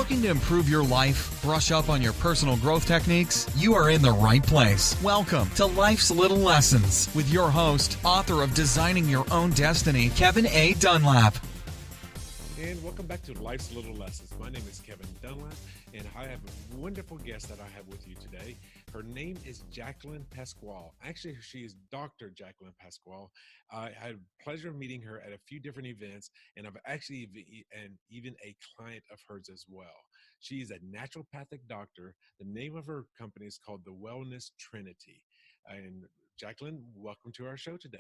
Looking to improve your life, brush up on your personal growth techniques? You are in the right place. Welcome to Life's Little Lessons with your host, author of Designing Your Own Destiny, Kevin A. Dunlap. And welcome back to Life's Little Lessons. My name is Kevin Dunlap, and I have a wonderful guest that I have with you today. Her name is Jacqueline Pascual. Actually, she is Dr. Jacqueline Pascual. I had the pleasure of meeting her at a few different events, and I've actually even a client of hers as well. She is a naturopathic doctor. The name of her company is called the Wellness Trinity. And Jacqueline, welcome to our show today.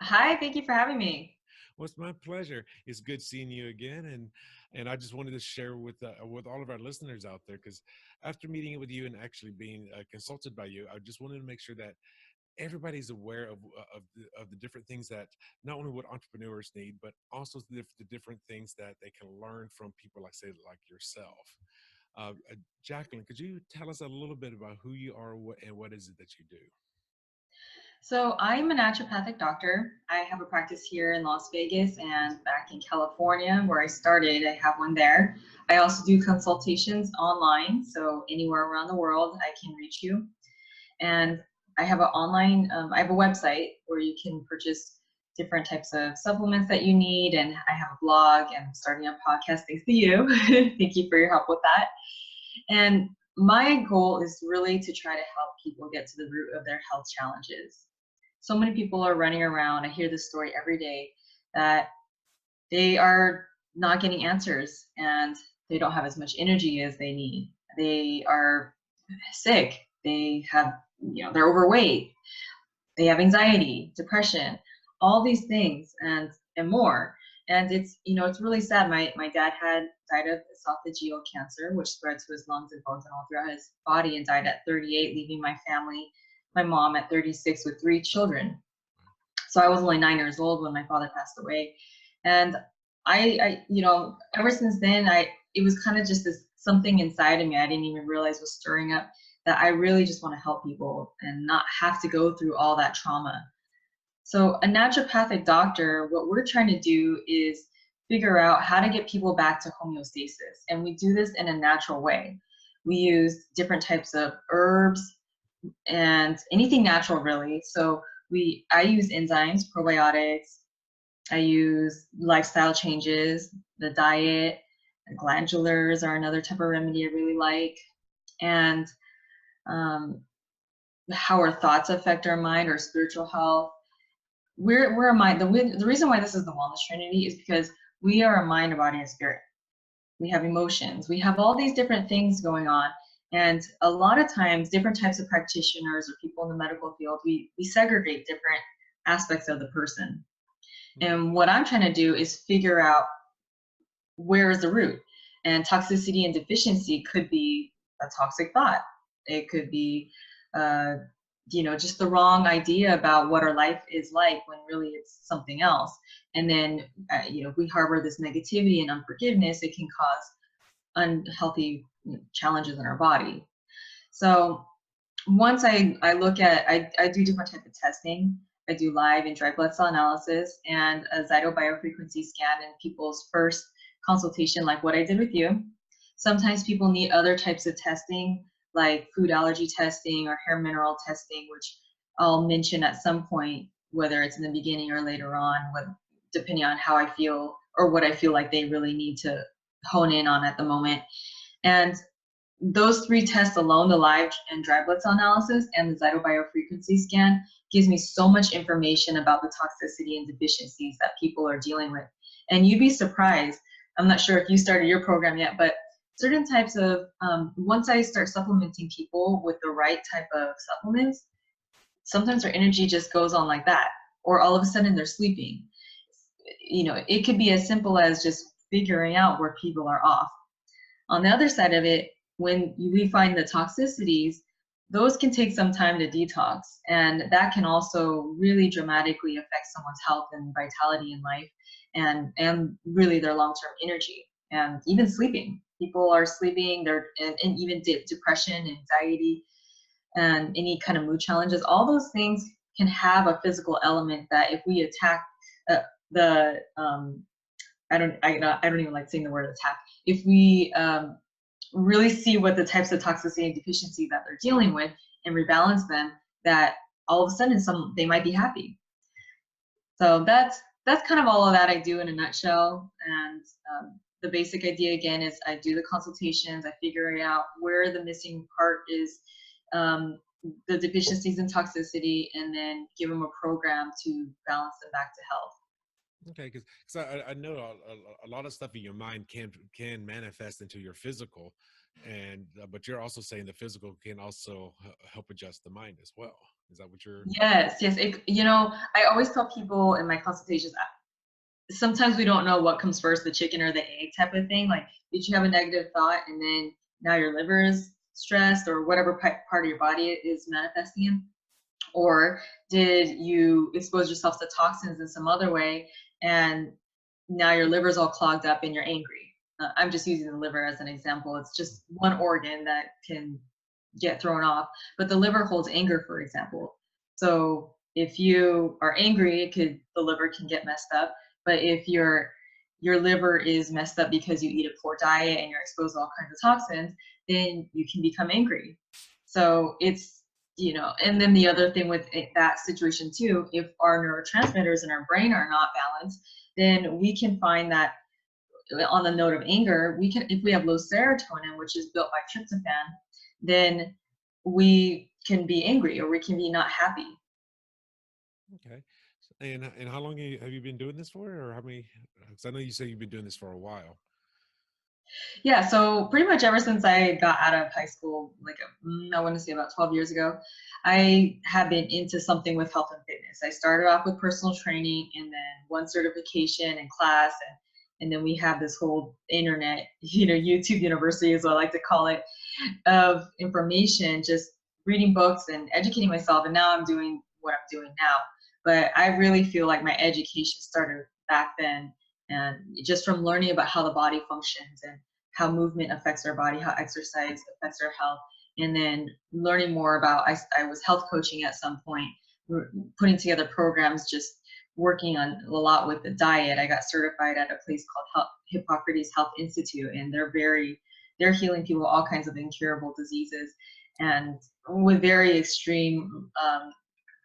Hi, thank you for having me. Well, it's my pleasure. It's good seeing you again, and I just wanted to share with all of our listeners out there, because after meeting with you and actually being consulted by you, I just wanted to make sure that everybody's aware of the different things that not only what entrepreneurs need, but also the different things that they can learn from people like yourself. Jacqueline, could you tell us a little bit about who you are and what is it that you do? So I'm a naturopathic doctor. I have a practice here in Las Vegas and back in California where I started. I have one there. I also do consultations online, so anywhere around the world I can reach you. And I have I have a website where you can purchase different types of supplements that you need, and I have a blog and I'm starting a podcast thanks to you. Thank you for your help with that. And my goal is really to try to help people get to the root of their health challenges. So many people are running around. I hear this story every day that they are not getting answers and they don't have as much energy as they need. They are sick. They have, they're overweight. They have anxiety, depression, all these things and more. And it's really sad. My dad died of esophageal cancer, which spread to his lungs and bones and all throughout his body, and died at 38, leaving my family, my mom at 36 with 3 children. So I was only 9 years old when my father passed away. And I ever since then, it was kind of just this something inside of me I didn't even realize was stirring up, that I really just want to help people and not have to go through all that trauma. So a naturopathic doctor, what we're trying to do is figure out how to get people back to homeostasis. And we do this in a natural way. We use different types of herbs and anything natural, really. So I use enzymes, probiotics. I use lifestyle changes, the diet, and glandulars are another type of remedy I really like. And how our thoughts affect our mind, our spiritual health. We're a mind. The reason why this is the Wellness Trinity is because we are a mind, a body, and spirit. We have emotions. We have all these different things going on. And a lot of times, different types of practitioners or people in the medical field, we segregate different aspects of the person. And what I'm trying to do is figure out where is the root. And toxicity and deficiency could be a toxic thought. It could be, just the wrong idea about what our life is like when really it's something else. And then, if we harbor this negativity and unforgiveness, it can cause unhealthy challenges in our body. So once I look at, I do different types of testing. I do live and dry blood cell analysis and a Biofrequency scan in people's first consultation, like what I did with you. Sometimes people need other types of testing, like food allergy testing or hair mineral testing, which I'll mention at some point, whether it's in the beginning or later on, depending on how I feel or what I feel like they really need to hone in on at the moment. And those 3 tests alone, the live and dry blood cell analysis and the Biofrequency scan, gives me so much information about the toxicity and deficiencies that people are dealing with. And you'd be surprised. I'm not sure if you started your program yet, but certain types of, once I start supplementing people with the right type of supplements, sometimes their energy just goes on like that, or all of a sudden they're sleeping. It could be as simple as just figuring out where people are off. On the other side of it, when we find the toxicities, those can take some time to detox, and that can also really dramatically affect someone's health and vitality in life, and really their long-term energy, and even sleeping. People are sleeping, and even depression, anxiety, and any kind of mood challenges. All those things can have a physical element that if we attack I don't even like saying the word attack. if we really see what the types of toxicity and deficiency that they're dealing with and rebalance them, that all of a sudden they might be happy. So that's kind of all of that I do in a nutshell. And the basic idea again is I do the consultations, I figure out where the missing part is, the deficiencies in toxicity, and then give them a program to balance them back to health. Okay, because I know a lot of stuff in your mind can manifest into your physical, and but you're also saying the physical can also help adjust the mind as well. Is that what you're? Yes, yes. I always tell people in my consultations, sometimes we don't know what comes first, the chicken or the egg type of thing. Like, did you have a negative thought and then now your liver is stressed, or whatever part of your body is manifesting in? Or did you expose yourself to toxins in some other way and now your liver's all clogged up and you're angry? I'm just using the liver as an example. It's just one organ that can get thrown off, but the liver holds anger, for example. So if you are angry, the liver can get messed up. But if your liver is messed up because you eat a poor diet and you're exposed to all kinds of toxins, then you can become angry. So it's, and then the other thing with that situation too, if our neurotransmitters in our brain are not balanced, then we can find that on the note of anger, if we have low serotonin, which is built by tryptophan, then we can be angry or we can be not happy. Okay. And how long have you been doing this for, or how many? Because I know you say you've been doing this for a while. Yeah, so pretty much ever since I got out of high school, I want to say about 12 years ago, I have been into something with health and fitness. I started off with personal training and then one certification in class, and then we have this whole internet, YouTube university is what I like to call it, of information, just reading books and educating myself. And now I'm doing what I'm doing now. But I really feel like my education started back then, and just from learning about how the body functions and how movement affects our body, how exercise affects our health, and then learning more about, I was health coaching at some point, putting together programs, just working on a lot with the diet. I got certified at a place called Hippocrates Health Institute, and they're healing people with all kinds of incurable diseases, and with very extreme,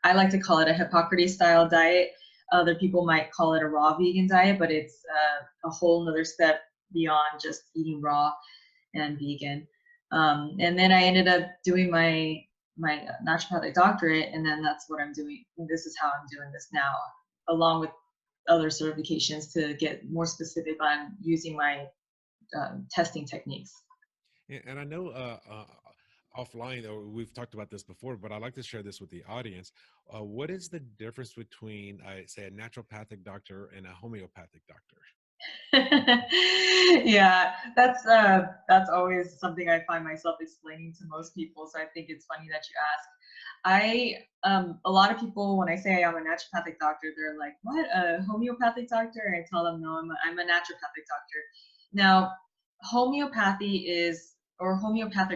I like to call it a Hippocrates style diet. Other people might call it a raw vegan diet, but it's a whole nother step beyond just eating raw and vegan. And then I ended up doing my naturopathic doctorate, and then that's what I'm doing. This is how I'm doing this now, along with other certifications to get more specific on using my testing techniques. And I know offline, or we've talked about this before, but I'd like to share this with the audience. What is the difference between, say, a naturopathic doctor and a homeopathic doctor? Yeah, that's always something I find myself explaining to most people. So I think it's funny that you ask. A lot of people, when I say I'm a naturopathic doctor, they're like, "What, a homeopathic doctor?" And I tell them, "No, I'm a naturopathic doctor." Now, homeopathic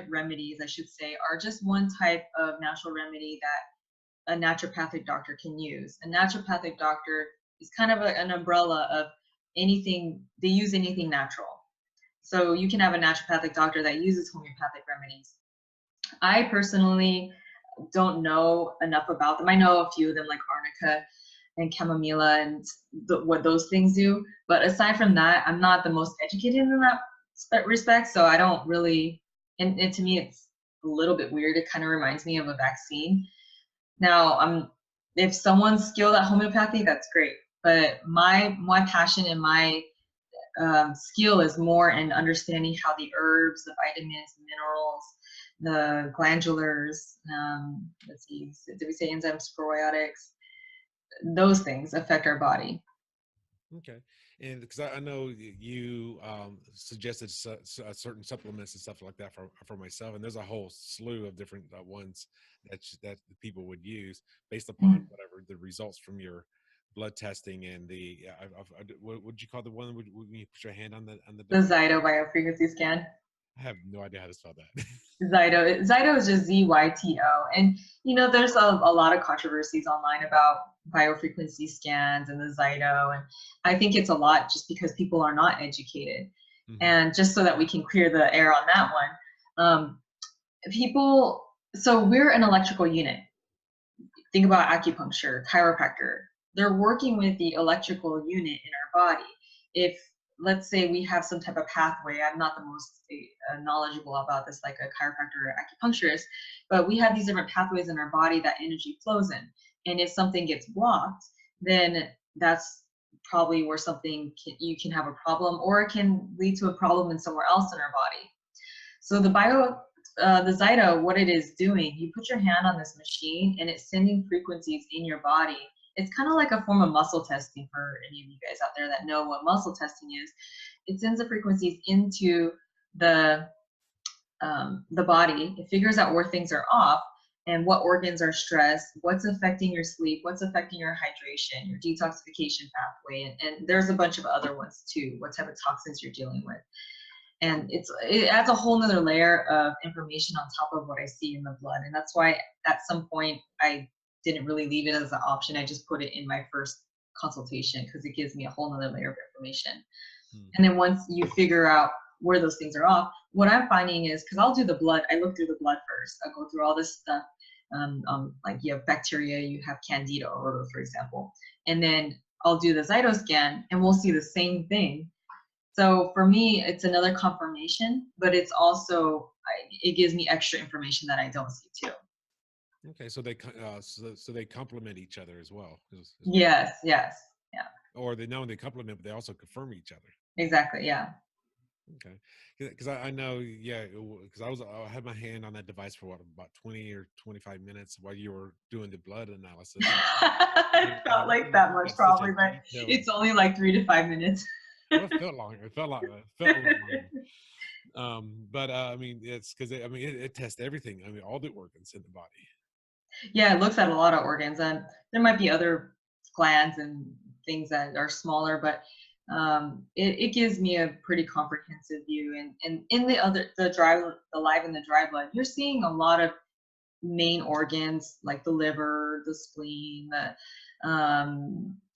remedies, I should say, are just one type of natural remedy that a naturopathic doctor can use. A naturopathic doctor is kind of an umbrella of anything. They use anything natural. So you can have a naturopathic doctor that uses homeopathic remedies. I personally don't know enough about them. I know a few of them, like arnica and chamomilla and what those things do. But aside from that, I'm not the most educated in that respect. So I don't really, and to me, it's a little bit weird. It kind of reminds me of a vaccine. Now, if someone's skilled at homeopathy, that's great. But my passion and my skill is more in understanding how the herbs, the vitamins, minerals, the glandulars, let's see, did we say enzymes, probiotics? Those things affect our body. Okay. And because I know you suggested certain supplements and stuff like that for myself, and there's a whole slew of different ones that people would use based upon whatever the results from your blood testing and the what would you call the one when you put your hand on the The Zyto biofrequency scan. I have no idea how to spell that. Zyto is just ZYTO. And, there's a lot of controversies online about biofrequency scans and the Zyto. And I think it's a lot just because people are not educated. Hmm. And just so that we can clear the air on that one, people, so we're an electrical unit. Think about acupuncture, chiropractor. They're working with the electrical unit in our body. If, let's say, we have some type of pathway, I'm not the most knowledgeable about this, like a chiropractor or acupuncturist, but we have these different pathways in our body that energy flows in. And if something gets blocked, then that's probably where you can have a problem, or it can lead to a problem in somewhere else in our body. So the Zyto, what it is doing, you put your hand on this machine and it's sending frequencies in your body. It's kind of like a form of muscle testing for any of you guys out there that know what muscle testing is. It sends the frequencies into the body. It figures out where things are off and what organs are stressed, what's affecting your sleep, what's affecting your hydration, your detoxification pathway, and there's a bunch of other ones too, what type of toxins you're dealing with. And it adds a whole nother layer of information on top of what I see in the blood. And that's why at some point I didn't really leave it as an option. I just put it in my first consultation because it gives me a whole nother layer of information. And then once you figure out where those things are off, what I'm finding is, because I'll do the blood, I look through the blood first. I'll go through all this stuff. Like you have bacteria, you have candida or for example. And then I'll do the cytoscan and we'll see the same thing. So for me, it's another confirmation, but it's also, it gives me extra information that I don't see too. Okay, so so they complement each other as well. Yes, yes, yeah, Or they know they complement, but they also confirm each other. exactly, yeah. Okay, because I know, yeah, because I had my hand on that device for what, about 20 or 25 minutes while you were doing the blood analysis. It felt like that much Got such a probably, but detailed. it's only like 3 to 5 minutes. Well, it felt longer. It felt like it felt a lot longer. But I mean, it's because it tests everything. I mean, all the organs in the body. Yeah, it looks at a lot of organs, and there might be other glands and things that are smaller, but it gives me a pretty comprehensive view. And in the live and the dry blood, you're seeing a lot of main organs like the liver, the spleen, the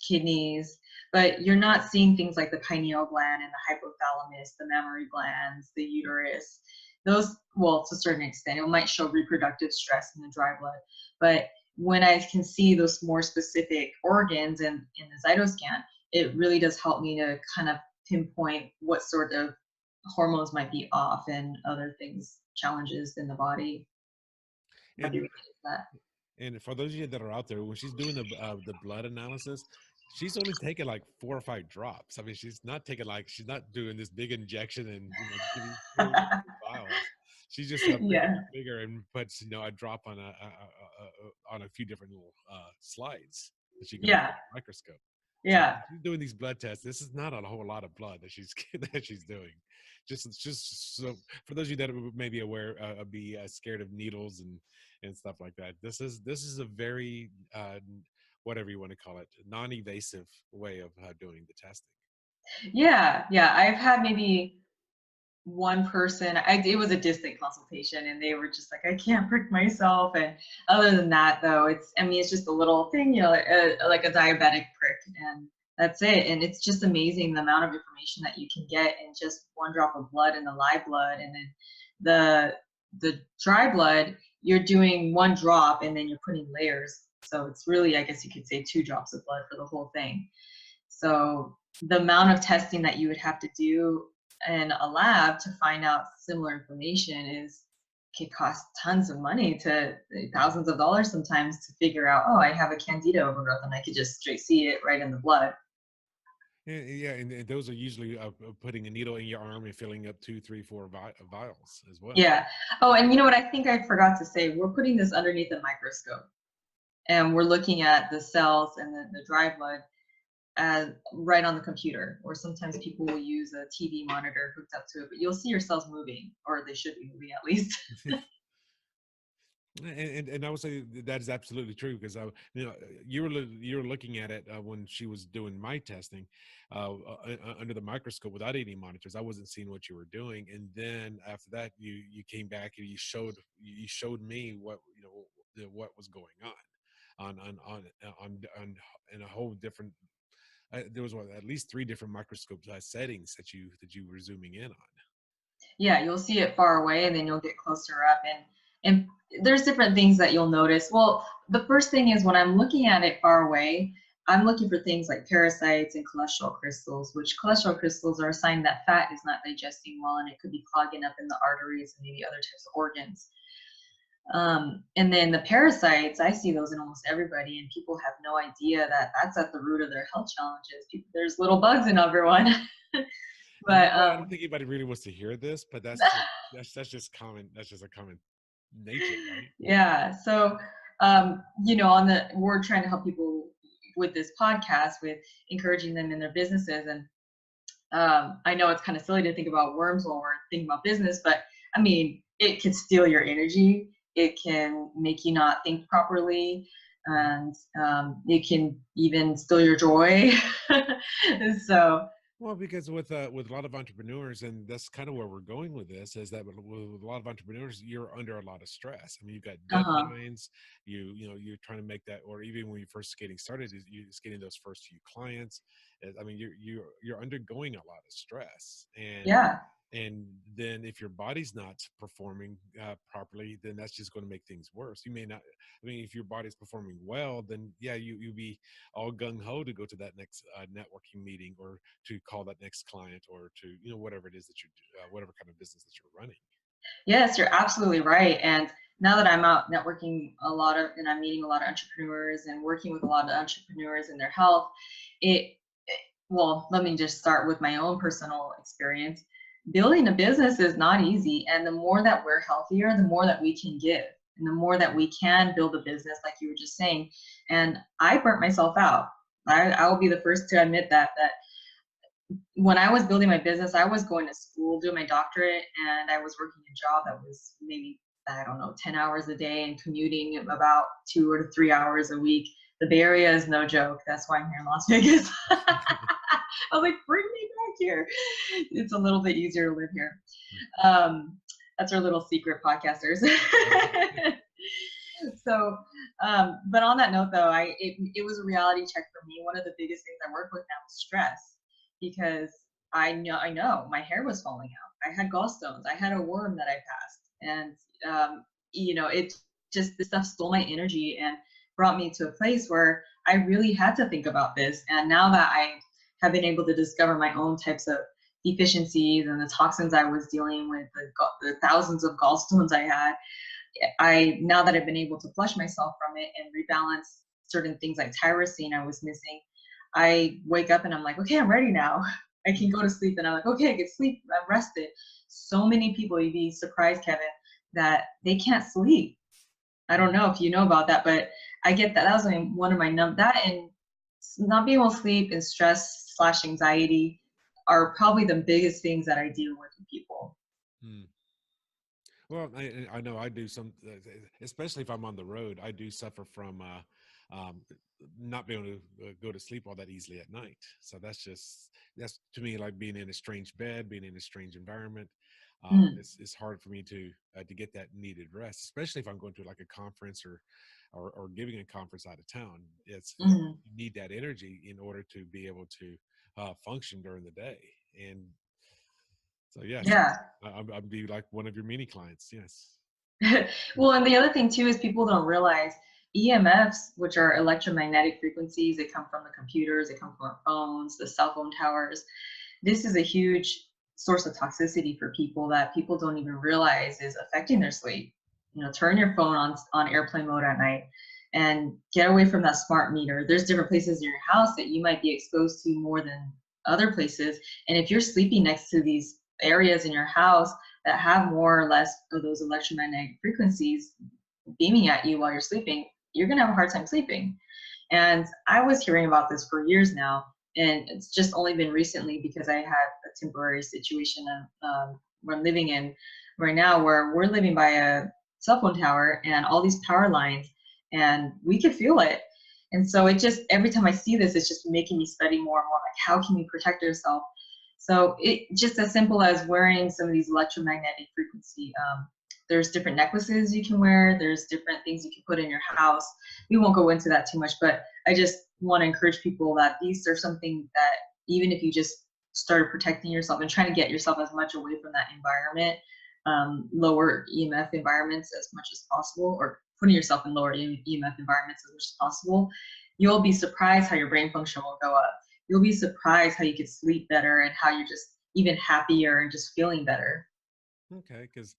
kidneys, but you're not seeing things like the pineal gland and the hypothalamus, the mammary glands, the uterus. Those, well, to a certain extent, it might show reproductive stress in the dry blood. But when I can see those more specific organs in the cytoscan, it really does help me to kind of pinpoint what sort of hormones might be off and other things, challenges in the body. And and for those of you that are out there, when she's doing the blood analysis, she's only taking like 4 or 5 drops. I mean, she's not doing this big injection and giving vials. She's just picking Yeah, a figure and puts a drop on on a few different little slides that she goes to yeah, the microscope. So when yeah. she's doing these blood tests, this is not a whole lot of blood that she's that she's doing. Just so for those of you that may be aware, be scared of needles and stuff like that. This is a very whatever you want to call it, non-evasive way of doing the testing. Yeah, yeah. I've had maybe one person, it was a distant consultation and they were just like, I can't prick myself. And other than that though, it's just a little thing, like a diabetic prick, and that's it. And it's just amazing the amount of information that you can get in just one drop of blood in the live blood. And then the dry blood, you're doing one drop and then you're putting layers. So it's really, I guess you could say 2 drops of blood for the whole thing. So the amount of testing that you would have to do in a lab to find out similar information could cost tons of money, to thousands of dollars sometimes, to figure out, oh, I have a candida overgrowth, and I could just straight see it right in the blood. Yeah, and those are usually putting a needle in your arm and filling up 2, 3, 4 vials as well. Yeah. Oh, and you know what I think I forgot to say? We're putting this underneath a microscope, and we're looking at the cells and the dry blood right on the computer, or sometimes people will use a TV monitor hooked up to it, but you'll see your cells moving, or they should be moving at least. And I would say that is absolutely true, because you were looking at it when she was doing my testing under the microscope without any monitors. I wasn't seeing what you were doing, and then after that, you came back and you showed me what was going on in a whole different there was at least 3 different microscope settings that you were zooming in on. Yeah, you'll see it far away, and then you'll get closer up, and there's different things that you'll notice. Well, the first thing is when I'm looking at it far away, I'm looking for things like parasites and cholesterol crystals, which cholesterol crystals are a sign that fat is not digesting well, and it could be clogging up in the arteries and maybe other types of organs. And then the parasites, I see those in almost everybody, and people have no idea that that's at the root of their health challenges. There's little bugs in everyone. But I don't think anybody really wants to hear this, but that's just common. That's just a common nature, right? yeah. So, we're trying to help people with this podcast, with encouraging them in their businesses. And I know it's kind of silly to think about worms while we're thinking about business, but I mean, it can steal your energy. It can make you not think properly, and it can even steal your joy. So. Well, because with a lot of entrepreneurs, and that's kind of where we're going with this, is that with a lot of entrepreneurs, you're under a lot of stress. I mean, you've got Uh-huh. deadlines. You're trying to make that, or even when you first getting started, you just getting those first few clients. I mean, you're undergoing a lot of stress, Yeah. and then if your body's not performing properly, then that's just going to make things worse. You may not. I mean, if your body's performing well, then yeah, you'll be all gung ho to go to that next networking meeting, or to call that next client, or to whatever it is that you're whatever kind of business that you're running. Yes, you're absolutely right. And now that I'm out networking and I'm meeting a lot of entrepreneurs and working with a lot of entrepreneurs in their health, well, let me just start with my own personal experience. Building a business is not easy. And the more that we're healthier, the more that we can give, and the more that we can build a business, like you were just saying. And I burnt myself out. I will be the first to admit that when I was building my business, I was going to school, doing my doctorate, and I was working a job that was maybe, I don't know, 10 hours a day and commuting about 2 or 3 hours a week. The Bay Area is no joke. That's why I'm here in Las Vegas. I was like, bring me back here. It's a little bit easier to live here. That's our little secret, podcasters. So, but on that note, though, it was a reality check for me. One of the biggest things I work with now is stress, because I know my hair was falling out. I had gallstones. I had a worm that I passed, and it just, this stuff stole my energy and brought me to a place where I really had to think about this. And now that I have been able to discover my own types of deficiencies and the toxins I was dealing with, the thousands of gallstones I had, now that I've been able to flush myself from it and rebalance certain things like tyrosine I was missing, I wake up and I'm like, okay, I'm ready now. I can go to sleep, and I'm like, okay, I can sleep. I'm rested. So many people, you'd be surprised, Kevin, that they can't sleep. I don't know if you know about that, but I get that. That was one of my that, and not being able to sleep and stress / anxiety are probably the biggest things that I deal with people. Well, I know I do some, especially if I'm on the road, I do suffer from not being able to go to sleep all that easily at night. So that's to me like being in a strange bed, being in a strange environment. It's hard for me to get that needed rest, especially if I'm going to like a conference or giving a conference out of town. You need that energy in order to be able to function during the day. And so, yes, Yeah. I'd be like one of your mini clients. Yes. Well, and the other thing too is people don't realize EMFs, which are electromagnetic frequencies, they come from the computers, they come from our phones, the cell phone towers. This is a huge source of toxicity for people that people don't even realize is affecting their sleep. Turn your phone on airplane mode at night and get away from that smart meter. There's different places in your house that you might be exposed to more than other places. And if you're sleeping next to these areas in your house that have more or less of those electromagnetic frequencies beaming at you while you're sleeping, you're going to have a hard time sleeping. And I was hearing about this for years now, and it's just only been recently because I had a temporary situation where I'm living in right now, where we're living by a cell phone tower and all these power lines, and we could feel it. And so it just, every time I see this, it's just making me study more and more, like, how can you protect yourself? So it just as simple as wearing some of these electromagnetic frequency. There's different necklaces you can wear. There's different things you can put in your house. We won't go into that too much, but want to encourage people that these are something that even if you just started protecting yourself and trying to get yourself as much away from that environment, lower EMF environments as much as possible, or putting yourself in lower EMF environments as much as possible, you'll be surprised how your brain function will go up. You'll be surprised how you can sleep better and how you're just even happier and just feeling better. Okay, because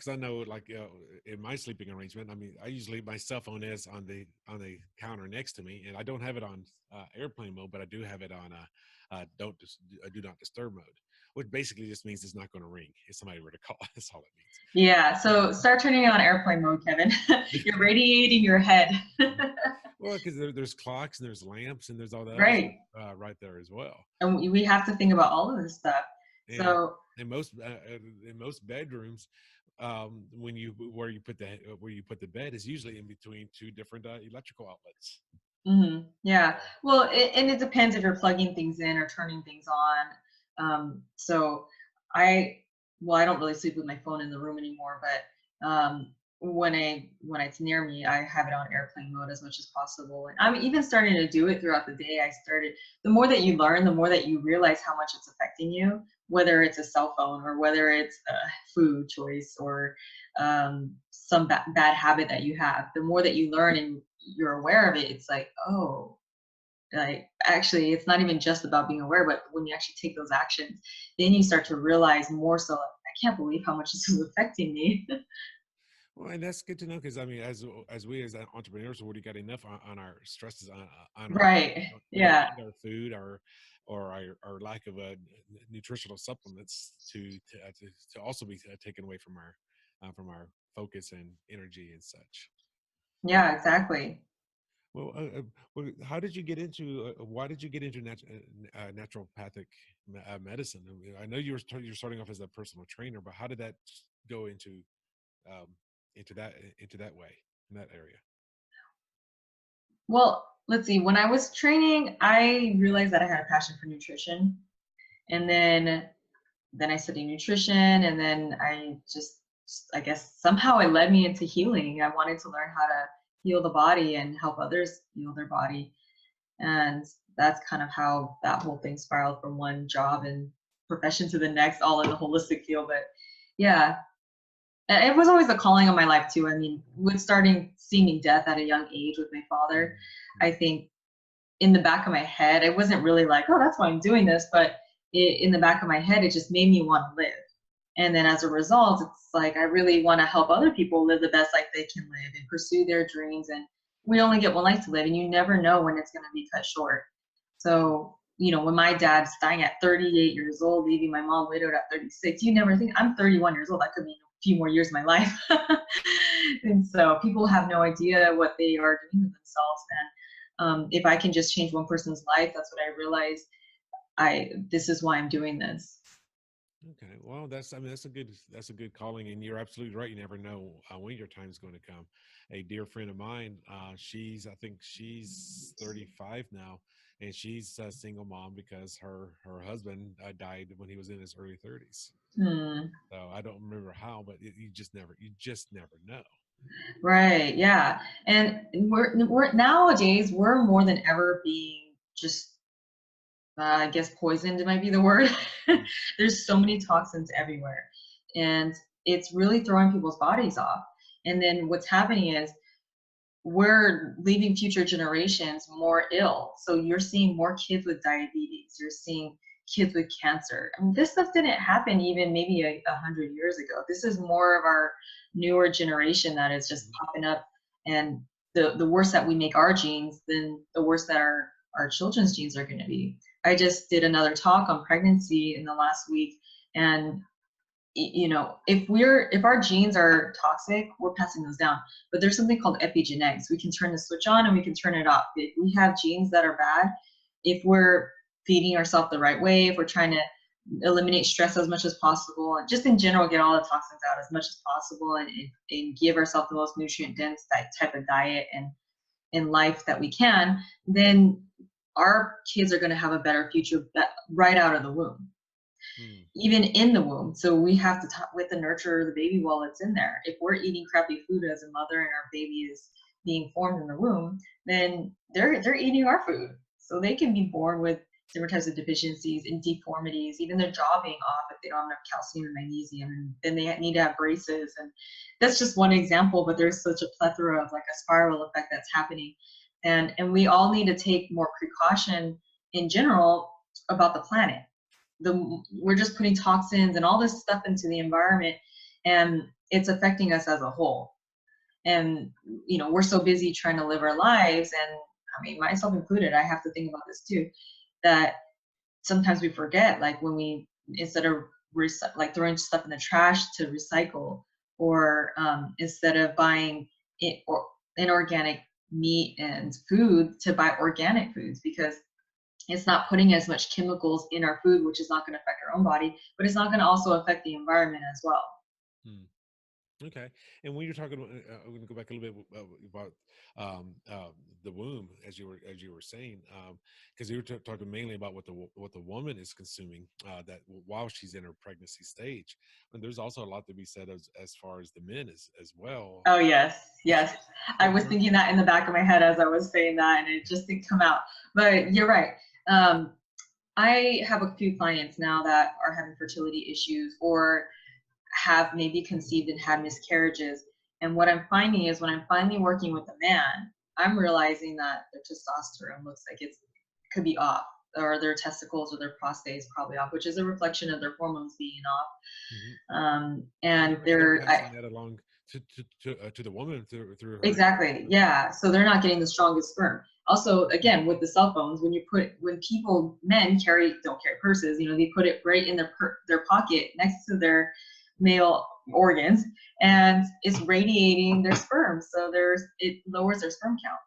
I know, like, in my sleeping arrangement, I mean, I usually, my cell phone is on the counter next to me, and I don't have it on airplane mode, but I do have it on do not disturb mode, which basically just means it's not going to ring if somebody were to call. That's all it Yeah, so start turning it on airplane mode, Kevin. means. You're radiating your head. Well, because there's clocks and there's lamps and there's all the other stuff Right. right there as well. And we have to think about all of this stuff. And So in most bedrooms, where you put the bed is usually in between two different electrical outlets. yeah, well, and it depends if you're plugging things in or turning things on. So I, well, I don't really sleep with my phone in the room anymore, but when it's near me, I have it on airplane mode as much as possible. And I'm even starting to do it throughout the day. The more that you learn, the more that you realize how much it's affecting you, whether it's a cell phone or whether it's a food choice or some bad habit that you have. The more that you learn and you're aware of it, it's like, oh, like actually it's not even just about being aware, but when you actually take those actions, then you start to realize more so, like, I can't believe how much this is affecting me. Well, and that's good to know, because I mean, as we as entrepreneurs already got enough on our stresses, on our, Right. we don't Yeah. need our food, or our lack of nutritional supplements to also be taken away from our focus and energy and such. Yeah, exactly. Well, how did you get into? Why did you get into naturopathic medicine? I mean, I know you're starting off as a personal trainer, but how did that go um, into that way, in that area? Well, let's see. When I was training, I realized that I had a passion for nutrition. And then I studied nutrition, and then I guess somehow it led me into healing. I wanted to learn how to heal the body and help others heal their body. And that's kind of how that whole thing spiraled from one job and profession to the next, all in the holistic field. But yeah, it was always a calling on my life too. I mean, with starting seeing death at a young age with my father, Mhm. I think in the back of my head, it wasn't really like, oh, that's why I'm doing this, but in the back of my head, it just made me want to live. And then as a result, it's like I really want to help other people live the best life they can live and pursue their dreams. And we only get one life to live, and you never know when it's going to be cut short. So, when my dad's dying at 38 years old, leaving my mom widowed at 36, you never think I'm 31 years old. That could mean a few more years of my life. And so people have no idea what they are doing to themselves. And if I can just change one person's life, that's what I realized. This is why I'm doing this. Okay, well, I mean, that's a good calling, and you're absolutely right. You never know when your time is going to come. A dear friend of mine, I think she's 35 now, and she's a single mom because her husband died when he was in his early 30s. Hmm. So I don't remember how, but you just never know. Right. Yeah. And we're nowadays we're more than ever being just I guess poisoned might be the word. Mhm. There's so many toxins everywhere, and it's really throwing people's bodies off. And then what's happening is we're leaving future generations more ill. So you're seeing more kids with diabetes. You're seeing kids with cancer. I mean, this stuff didn't happen even maybe 100 years ago. This is more of our newer generation that is just popping up. And the worse that we make our genes, then the worse that our children's genes are going to be. I just did another talk on pregnancy in the last week, and if our genes are toxic, we're passing those down. But there's something called epigenetics. We can turn the switch on and we can turn it off. If we have genes that are bad, if we're feeding ourselves the right way, if we're trying to eliminate stress as much as possible, and just in general get all the toxins out as much as possible, and give ourselves the most nutrient dense type of diet and in life that we can, then our kids are going to have a better future right out of the womb, Hmm. even in the womb. So we have to with the nurture the baby while it's in there. If we're eating crappy food as a mother and our baby is being formed in the womb, then they're eating our food. So they can be born with different types of deficiencies and deformities, even their jaw being off if they don't have enough calcium and magnesium, and then they need to have braces. And that's just one example, but there's such a plethora of like a spiral effect that's happening. And we all need to take more precaution in general about the planet. We're just putting toxins and all this stuff into the environment, and it's affecting us as a whole. And we're so busy trying to live our lives, and I mean, myself included, I have to think about this too, that sometimes we forget, like when we, instead of like throwing stuff in the trash to recycle, or instead of buying it or inorganic meat and food, to buy organic foods, because it's not putting as much chemicals in our food, which is not going to affect our own body, but it's not going to also affect the environment as well. Hmm. Okay. And when you're talking, I'm going to go back a little bit about the womb, as you were saying, because you were talking mainly about what the woman is consuming that while she's in her pregnancy stage, and there's also a lot to be said as far as the men as well. Oh yes, yes. I was thinking that in the back of my head as I was saying that, and it just didn't come out. But you're right. I have a few clients now that are having fertility issues, or have maybe conceived and had miscarriages. And what I'm finding is, when I'm finally working with a man, I'm realizing that their testosterone looks like it could be off, or their testicles or their prostate is probably off, which is a reflection of their hormones being off. Mm-hmm. And they're passing that along to the woman through her. Exactly. Yeah. So they're not getting the strongest sperm. Also, again, with the cell phones, when men don't carry purses, they put it right in their pocket next to their male organs, and it's radiating their sperm. So it lowers their sperm count.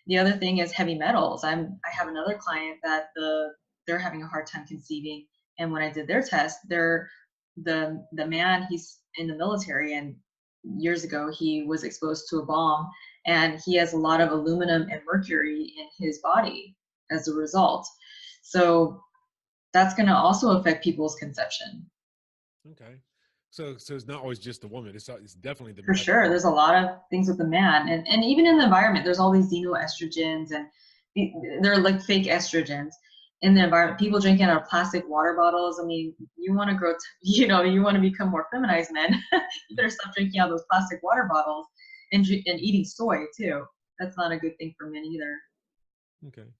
The other thing is heavy metals. I have another client that they're having a hard time conceiving, and when I did their test, the man, he's in the military, and years ago he was exposed to a bomb, and he has a lot of aluminum and mercury in his body as a result. So that's going to also affect people's conception. Okay. So it's not always just the woman. It's definitely the For man. sure. There's a lot of things with the man, and even in the environment, there's all these xenoestrogens, and they're like fake estrogens in the environment. People drinking out of plastic water bottles. I mean, you want to grow, you want to become more feminized men. You better stop drinking out of those plastic water bottles, and eating soy too. That's not a good thing for men either. Okay.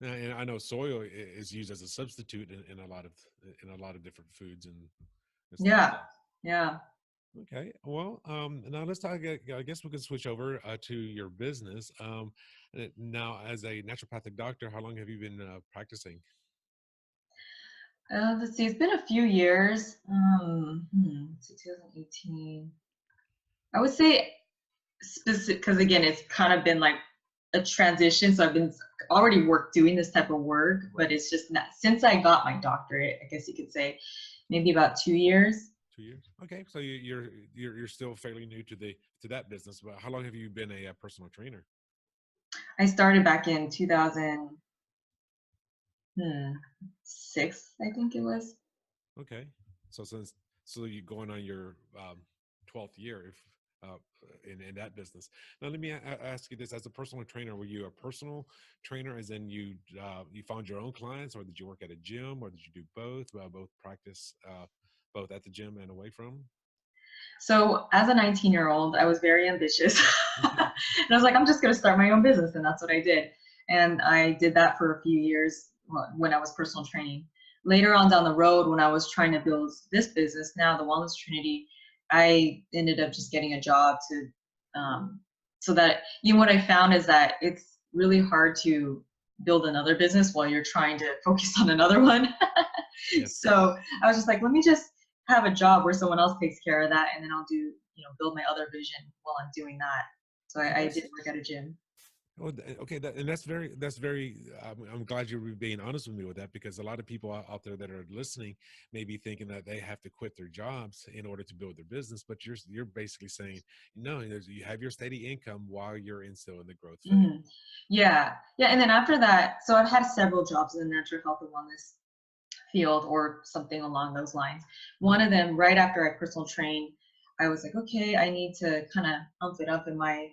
And I know soy is used as a substitute in a lot of different foods and stuff. Yeah. Okay. Well, now let's talk. I guess we can switch over to your business. Now, as a naturopathic doctor, how long have you been practicing? Let's see. It's been a few years. 2018. I would say specific, because again, it's kind of been like a transition. So I've been already doing this type of work, but it's just not, since I got my doctorate, I guess you could say maybe about 2 years. 2 years. Okay. So you're still fairly new to that business, but how long have you been a personal trainer? I started back in 2006, I think it was. Okay. So you're going on your 12th year if in that business. Now let me ask you this: as a personal trainer, were you a personal trainer, as in you found your own clients, or did you work at a gym, or did you do both? Both practice both at the gym and away from? So as a 19-year-old, I was very ambitious. And I was like, I'm just going to start my own business. And that's what I did. And I did that for a few years when I was personal training. Later on down the road, when I was trying to build this business, now the Wellness Trinity, I ended up just getting a job so that, what I found is that it's really hard to build another business while you're trying to focus on another one. Yes. So I was just like, let me just have a job where someone else takes care of that, and then I'll do, build my other vision while I'm doing that. So I did work at a gym. Oh, okay. That's very, I'm glad you're being honest with me with that, because a lot of people out there that are listening may be thinking that they have to quit their jobs in order to build their business. But you're basically saying, no, you have your steady income while you're still in the growth phase. Mm-hmm. Yeah. And then after that, so I've had several jobs in the natural health and wellness field or something along those lines. One of them, right after I personal trained, I was like, okay, I need to kind of pump it up in my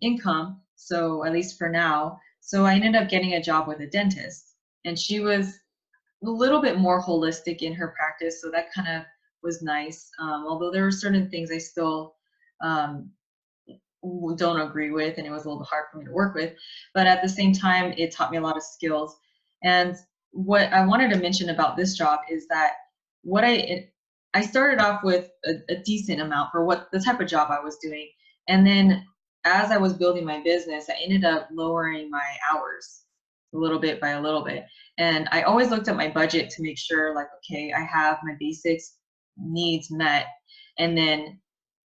income. So at least for now. So I ended up getting a job with a dentist, and she was a little bit more holistic in her practice. So that kind of was nice. Although there were certain things I still um, don't agree with, and it was a little bit hard for me to work with. But at the same time, it taught me a lot of skills. And what I wanted to mention about this job is that what I started off with a decent amount for what the type of job I was doing, and then as I was building my business, I ended up lowering my hours a little bit by a little bit. And I always looked at my budget to make sure, like, okay, I have my basics needs met, and then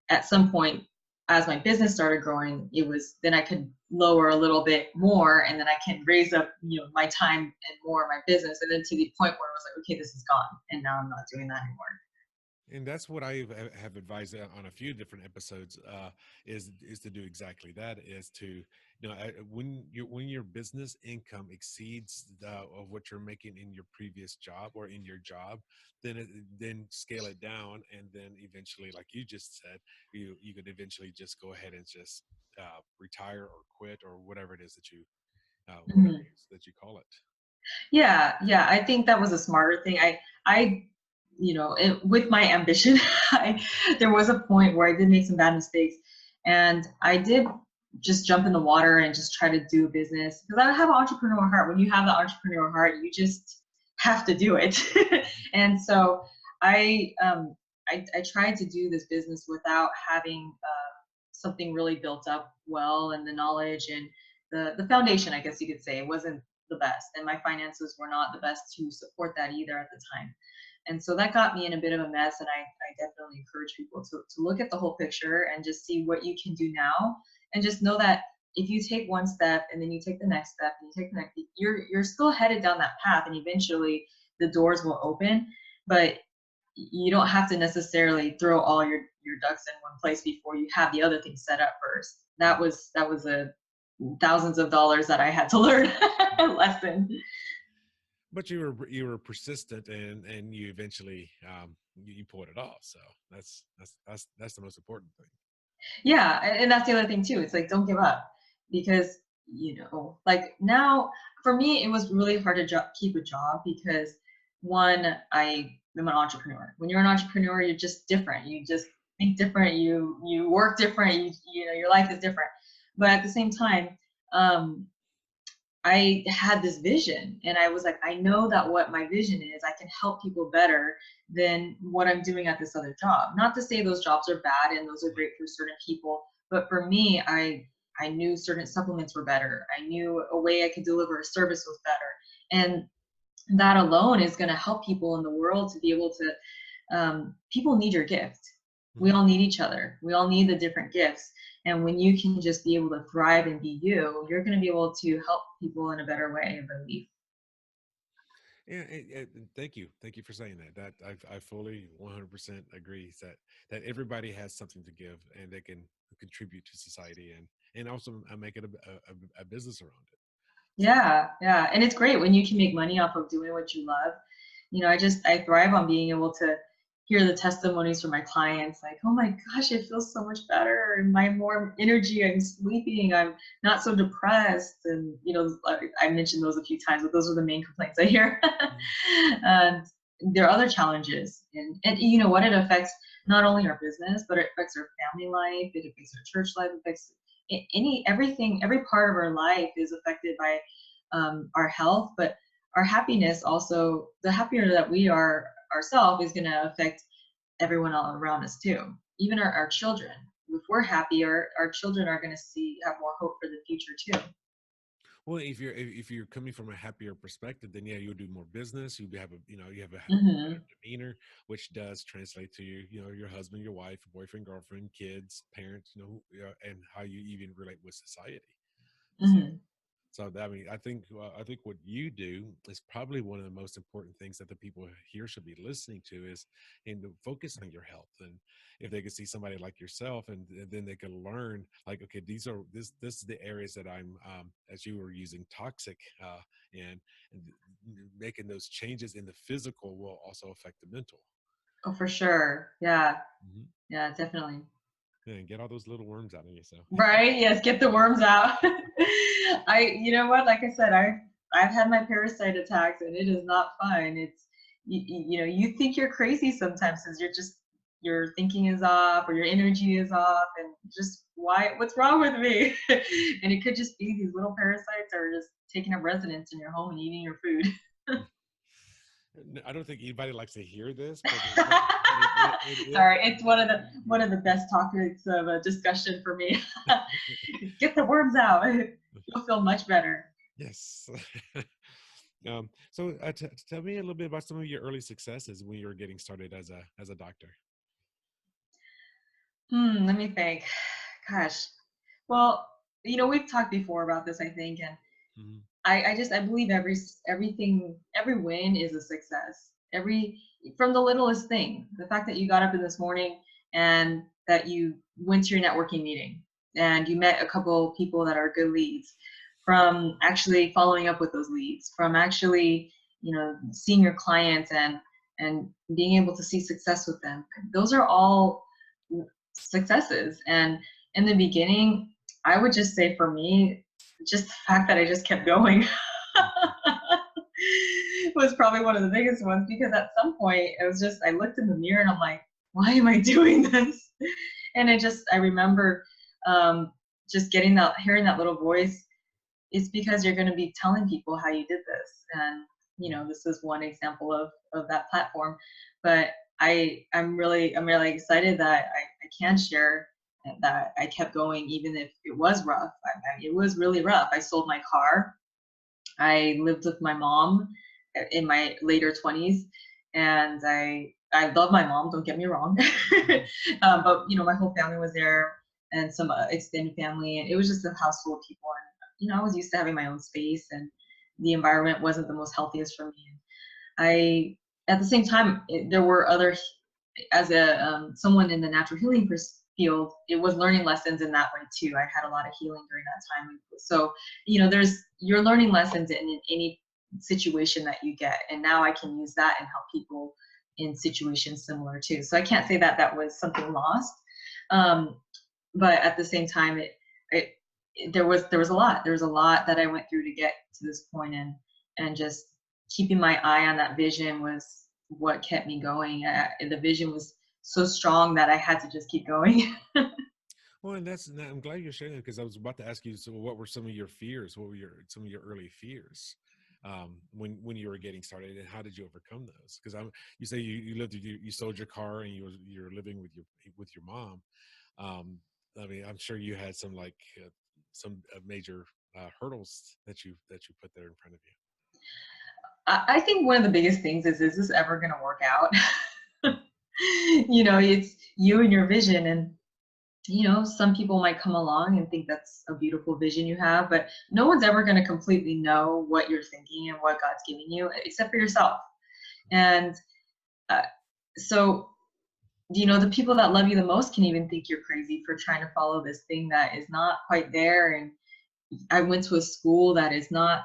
at some point as my business started growing, it was then I could lower a little bit more, and then I can raise up, my time and more of my business, and then to the point where I was like, okay, this is gone, and now I'm not doing that anymore. And that's what I have advised on a few different episodes. Is to do exactly that. Is to when your business income exceeds of what you're making in your previous job or in your job, then scale it down, and then eventually, like you just said, you could eventually just go ahead and just retire or quit or whatever it is that you whatever Mhm. it is that you call it. Yeah, yeah, I think that was a smarter thing. With my ambition, there was a point where I did make some bad mistakes, and I did just jump in the water and just try to do a business because I have an entrepreneurial heart. When you have the entrepreneurial heart, you just have to do it. And so I, um, I tried to do this business without having something really built up well, and the knowledge and the foundation, I guess you could say, it wasn't the best, and my finances were not the best to support that either at the time. And so that got me in a bit of a mess, and I definitely encourage people to look at the whole picture and just see what you can do now, and just know that if you take one step and then you take the next step and you take the next, you're still headed down that path, and eventually the doors will open. But you don't have to necessarily throw all your ducks in one place before you have the other things set up first. That was a thousands of dollars that I had to learn lesson. But you were persistent, and you eventually you pulled it off. So that's the most important thing. Yeah, and that's the other thing too. It's like, don't give up, because like now for me it was really hard to keep a job because one, I am an entrepreneur. When you're an entrepreneur, you're just different. You just think different. You work different. Your life is different. But at the same time, um, I had this vision, and I was like, I know that what my vision is, I can help people better than what I'm doing at this other job. Not to say those jobs are bad and those are great for certain people, but for me, I knew certain supplements were better. I knew a way I could deliver a service was better. And that alone is going to help people in the world to be able to people need your gift. We Mhm. all need each other. We all need the different gifts. And when you can just be able to thrive and be you, you're going to be able to help people in a better way, I believe. Yeah, and thank you for saying that. That I fully 100% agree that everybody has something to give, and they can contribute to society, and also make it a business around it. So Yeah, yeah. And it's great when you can make money off of doing what you love. I thrive on being able to hear the testimonies from my clients, like, oh my gosh, it feels so much better, and my more energy, I'm sleeping, I'm not so depressed. And like, I mentioned those a few times, but those are the main complaints I hear. mhm. And there are other challenges, and you know what, it affects not only our business, but it affects our family life, it affects our church life, it affects everything, every part of our life is affected by our health, but our happiness also, the happier that we are ourselves is going to affect everyone all around us too, even our children. If we're happy, our children are going to have more hope for the future too. Well, if you're coming from a happier perspective, then yeah, you'll do more business. You have a better Hmm. demeanor, which does translate to your husband, your wife, boyfriend, girlfriend, kids, parents, and how you even relate with society. So. Hmm. So I mean, I think what you do is probably one of the most important things that the people here should be listening to is and to focus on your health. And if they could see somebody like yourself, and then they can learn like, okay, this is the areas that I'm as you were using toxic and making those changes in the physical will also affect the mental. Oh, for sure. Yeah. Yeah, definitely. And get all those little worms out of yourself. Right? Yes, get the worms out. You know what? Like I said, I've had my parasite attacks, and it is not fun. It's you know, you think you're crazy sometimes because your thinking is off or your energy is off, and just what's wrong with me? And it could just be these little parasites are just taking up residence in your home and eating your food. I don't think anybody likes to hear this, but Sorry, it's one of the best topics of a discussion for me. Get the worms out. You'll feel much better. yes. So tell me a little bit about some of your early successes when you were getting started as a doctor. Let me think. Gosh. Well, you know, we've talked before about this, I think, and Hmm. I believe every win is a success. From the littlest thing, the fact that you got up in this morning and that you went to your networking meeting and you met a couple people that are good leads, from actually following up with those leads, from actually, you know, seeing your clients and being able to see success with them. Those are all successes. And in the beginning, I would just say for me, just the fact that I just kept going was probably one of the biggest ones, because at some point it was just, I looked in the mirror and I'm like, why am I doing this? And I remember just hearing that little voice. It's because you're going to be telling people how you did this. And, you know, this is one example of that platform. But I'm really excited that I can share that I kept going, even if it was rough. It was really rough. I sold my car. I lived with my mom in my later 20s, and I love my mom. Don't get me wrong, but you know, my whole family was there, and some extended family, and it was just a house full of people. And you know, I was used to having my own space, and the environment wasn't the most healthiest for me. I At the same time, there were other, as a someone in the natural healing field, it was learning lessons in that way too. I had a lot of healing during that time. So, you know, you're learning lessons in any situation that you get. And now I can use that and help people in situations similar too. So I can't say that that was something lost. Um, but at the same time, it there was a lot that I went through to get to this point, and just keeping my eye on that vision was what kept me going. The vision was so strong that I had to just keep going. Well, and I'm glad you're sharing that, because I was about to ask you, so what were some of your fears? What were some of your early fears when you were getting started, and how did you overcome those? Because you say you sold your car and you're living with your mom. Um, I mean, I'm sure you had some major hurdles that you put there in front of you. I think one of the biggest things is this ever going to work out? You know, it's you and your vision, and you know, some people might come along and think that's a beautiful vision you have, but no one's ever going to completely know what you're thinking and what God's giving you except for yourself. And uh, so, you know, the people that love you the most can even think you're crazy for trying to follow this thing that is not quite there. And I went to a school that is not,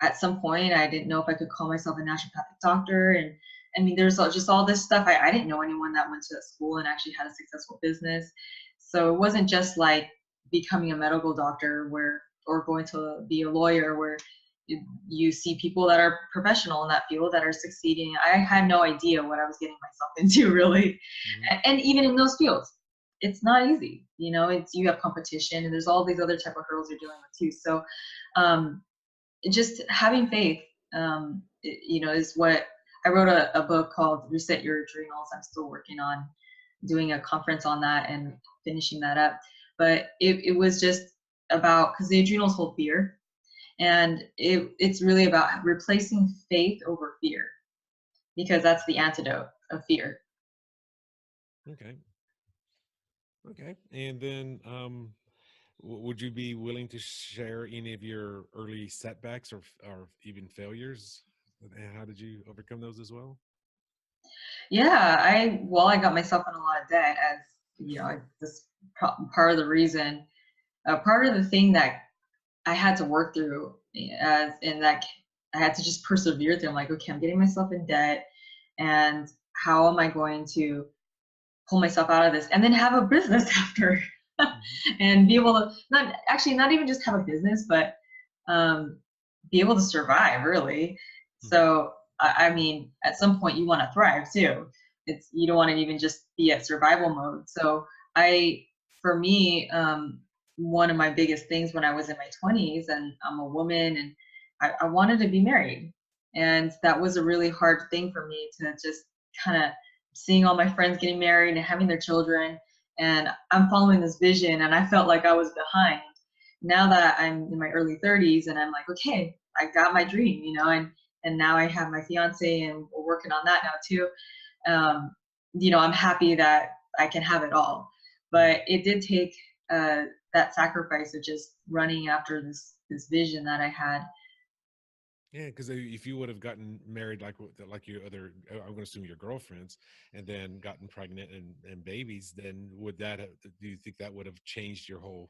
at some point, I didn't know if I could call myself a naturopathic doctor. And I mean, there's just all this stuff. I didn't know anyone that went to that school and actually had a successful business. So it wasn't just like becoming a medical doctor or going to be a lawyer where you see people that are professional in that field that are succeeding. I had no idea what I was getting myself into, really. Mm-hmm. And even in those fields, it's not easy. You know, you have competition, and there's all these other type of hurdles you're dealing with too. So just having faith, you know, is what I wrote a book called Reset Your Adrenals. I'm still working on doing a conference on that and finishing that up. But it was just about, because the adrenals hold fear, and it's really about replacing faith over fear, because that's the antidote of fear. Okay. And then would you be willing to share any of your early setbacks or even failures? And how did you overcome those as well? Yeah, I got myself in a lot of debt, as you know, this part of the reason, part of the thing that I had to work through, and that I had to just persevere through. I'm like, okay, I'm getting myself in debt, and how am I going to pull myself out of this and then have a business after Mhm. and be able to not even just have a business, but um, be able to survive really. Mhm. So I mean, at some point you want to thrive too. It's you don't want to even just be at survival mode. So I, for me, one of my biggest things when I was in my 20s and I'm a woman and I wanted to be married. And that was a really hard thing for me to just kind of seeing all my friends getting married and having their children. And I'm following this vision and I felt like I was behind. Now that I'm in my early 30s and I'm like, okay, I got my dream, and now I have my fiance and we're working on that now too. Um, I'm happy that I can have it all. Mhm. But it did take that sacrifice of just running after this vision that I had. Yeah, because if you would have gotten married like your other, I'm going to assume your girlfriends, and then gotten pregnant and babies, then would that have, do you think that would have changed your whole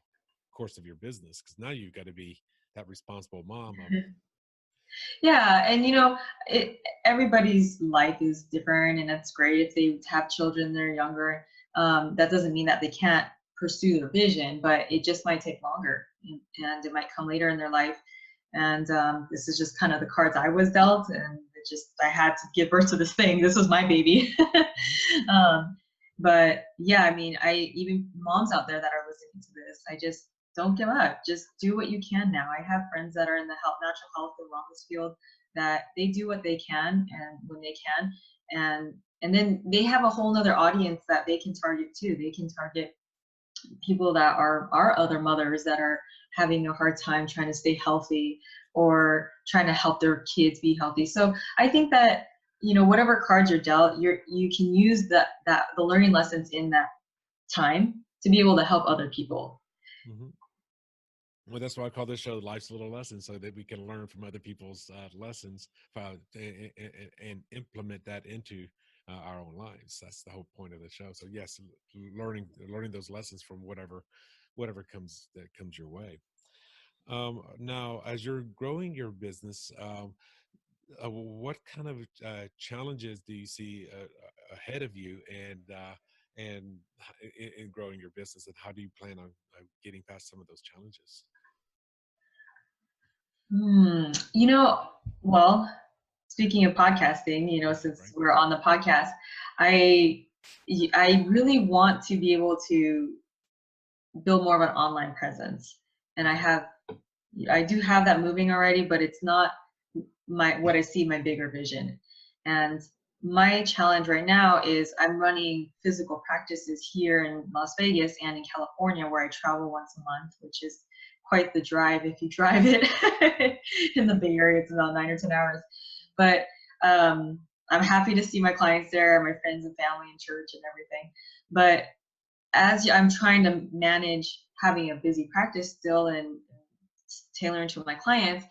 course of your business? Because now you've got to be that responsible mom of. Yeah, and everybody's life is different, and it's great if they have children they're younger. That doesn't mean that they can't pursue their vision, but it just might take longer, and it might come later in their life. And this is just kind of the cards I was dealt, and I had to give birth to this thing. This was my baby. Mhm. um, but yeah, I mean, I even moms out there that are listening to this, I just don't give up. Just do what you can now. I have friends that are in the natural health and wellness field that they do what they can and when they can, and then they have a whole nother audience that they can target too. They can target people that are our other mothers that are having a hard time trying to stay healthy or trying to help their kids be healthy. So I think that whatever cards you're dealt, you can use the learning lessons in that time to be able to help other people. Mhm. Well, that's why I call this show "Life's Little Lessons," so that we can learn from other people's lessons and implement that into our own lives. That's the whole point of the show. So yes, learning those lessons from whatever comes that comes your way. Now, as you're growing your business, what kind of challenges do you see ahead of you, in growing your business, and how do you plan on getting past some of those challenges? Hmm. Well, speaking of podcasting, since Right. we're on the podcast, I I really want to be able to build more of an online presence. And Okay. I do have that moving already, but it's not what I see my bigger vision. And my challenge right now is I'm running physical practices here in Las Vegas and in California where I travel once a month, which is quite the drive if you drive it in the Bay Area. It's about 9 or 10 hours. But I'm happy to see my clients there, my friends and family and church and everything. But as I'm trying to manage having a busy practice still and tailoring to my clients,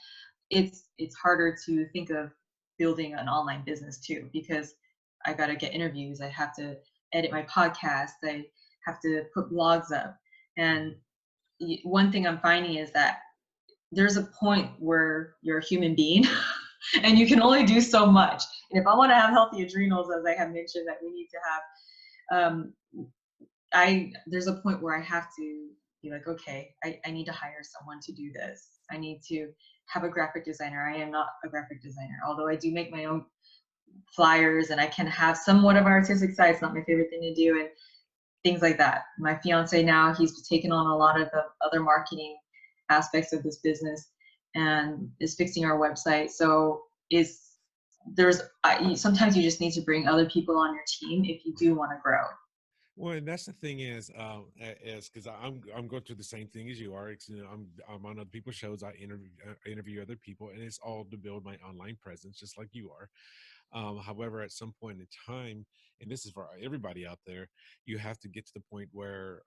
it's harder to think of building an online business too because I got to get interviews, I have to edit my podcast, I have to put blogs up. And Mhm. one thing I'm finding is that there's a point where you're a human being and you can only do so much. And if I want to have healthy adrenals, as I have mentioned that we need to have, there's a point where I have to be like, okay, I need to hire someone to do this. I need to have a graphic designer. I am not a graphic designer, although I do make my own flyers and I can have somewhat of an artistic side. It's not my favorite thing to do and things like that. My fiance now, he's taken on a lot of the other marketing aspects of this business and is fixing our website. So is sometimes you just need to bring other people on your team if you do want to grow. Well, and that's the thing is because I'm going through the same thing as you are. I'm on other people's shows. I interview other people, and it's all to build my online presence, just like you are. However, at some point in time, and this is for everybody out there, you have to get to the point where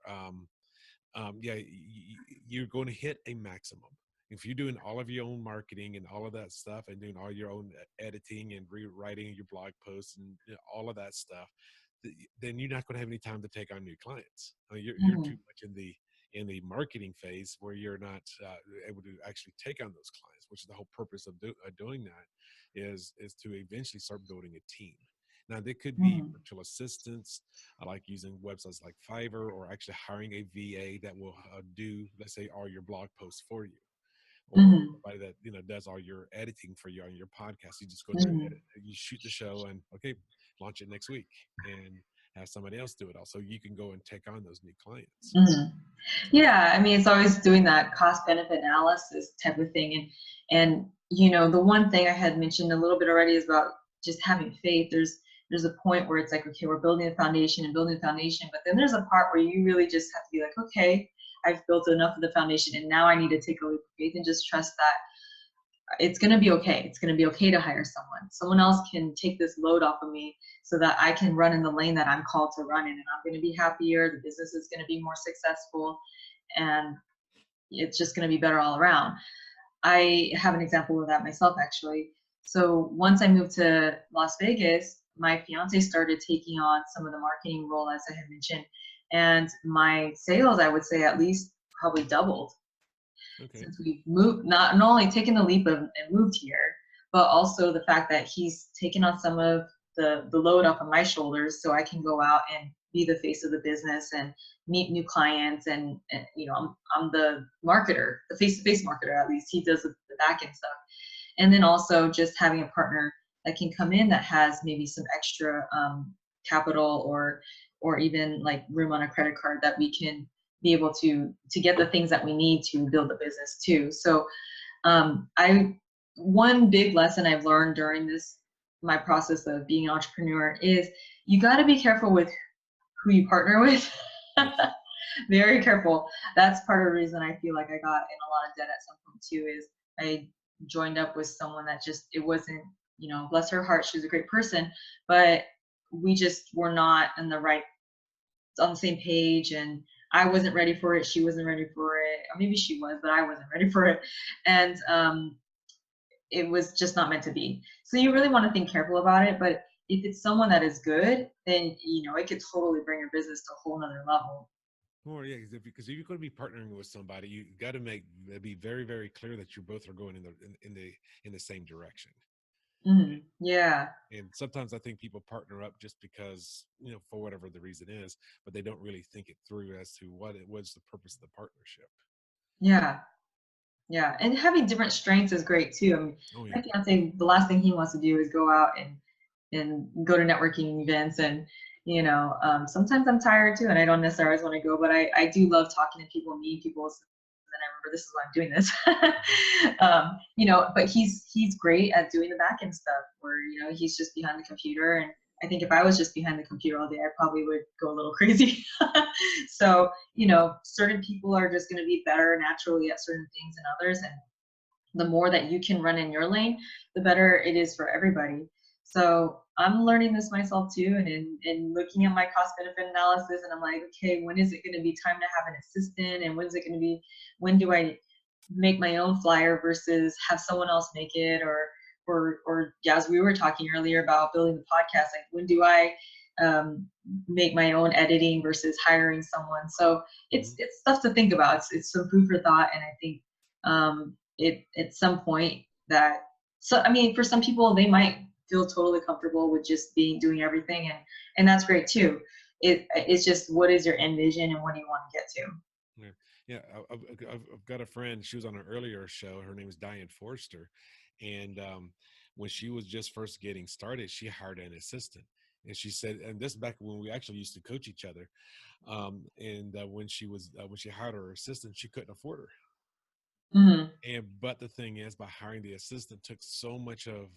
yeah, you're going to hit a maximum. If you're doing all of your own marketing and all of that stuff, and doing all your own editing and rewriting your blog posts and all of that stuff, then you're not going to have any time to take on new clients. I mean, you're too Mhm. much in the marketing phase where you're not able to actually take on those clients, which is the whole purpose of doing that is to eventually start building a team. Now, there could be Mhm. virtual assistants. I like using websites like Fiverr, or actually hiring a VA that will do, let's say, all your blog posts for you, or Mhm. somebody that does all your editing for you on your podcast. You just go there, Mhm. edit, you shoot the show, and okay, launch it next week, and have somebody else do it. Also, you can go and take on those new clients. Mhm. So, Yeah, I mean, it's always doing that cost benefit analysis type of thing. And the one thing I had mentioned a little bit already is about just having faith. There's a point where it's like, okay, we're building a foundation and building a foundation, but then there's a part where you really just have to be like, okay, I've built enough of the foundation, and now I need to take a leap of faith and just trust that it's going to be okay. It's going to be okay to hire someone. Someone else can take this load off of me so that I can run in the lane that I'm called to run in, and I'm going to be happier. The business is going to be more successful, and it's just going to be better all around. I have an example of that myself, actually. So once I moved to Las Vegas, my fiance started taking on some of the marketing role, as I had mentioned, and my sales, I would say, at least probably doubled okay. since we've moved, not only taken the leap of and moved here, but also the fact that he's taken on some of the load off of my shoulders, so I can go out and be the face of the business and meet new clients. And I'm the marketer, the face-to-face marketer. At least he does the back end stuff. And then also just having a partner that can come in that has maybe some extra capital, or even like room on a credit card, that we can be able to get the things that we need to build the business too. So I one big lesson I've learned during this my process of being an entrepreneur is you got to be careful with who you partner with. Yes. Very careful. That's part of the reason I feel like I got in a lot of debt at some point too, is I joined up with someone that just, it wasn't, bless her heart, she was a great person, but we just were not on the same page, and I wasn't ready for it, she wasn't ready for it, or maybe she was, but I wasn't ready for it. And it was just not meant to be. So you really want to think careful about it, but if it's someone that is good, then it could totally bring your business to a whole nother level. Or yeah, because if you're going to be partnering with somebody, you got to be very, very clear that you both are going in the same direction. Yeah. And sometimes I think people partner up just because, for whatever the reason is, but they don't really think it through as to what it was the purpose of the partnership. Yeah. Yeah. And having different strengths is great too. I mean, Oh yeah. my fiance, the last thing he wants to do is go out and go to networking events. And sometimes I'm tired too, and I don't necessarily always want to go, but I do love talking to people, meeting people. And then I remember, this is why I'm doing this. But he's great at doing the back end stuff, where he's just behind the computer. And I think if I was just behind the computer all day, I probably would go a little crazy. So certain people are just going to be better naturally at certain things than others, and the more that you can run in your lane, the better it is for everybody. So I'm learning this myself too, and in looking at my cost benefit analysis, and I'm like, okay, when is it going to be time to have an assistant, and when do I make my own flyer versus have someone else make it, or yeah, as we were talking earlier about building the podcast, like when do I make my own editing versus hiring someone? So Hmm. it's stuff to think about. It's some food for thought, and I think it at some point that, so I mean, for some people they might feel totally comfortable with just doing everything, and that's great too. It's just, what is your end vision and what do you want to get to? Yeah, yeah. I've got a friend. She was on an earlier show. Her name is Diane Forster, and when she was just first getting started, she hired an assistant. And she said, and this back when we actually used to coach each other. And when she hired her assistant, she couldn't afford her. Hmm. But the thing is, by hiring the assistant, took so much of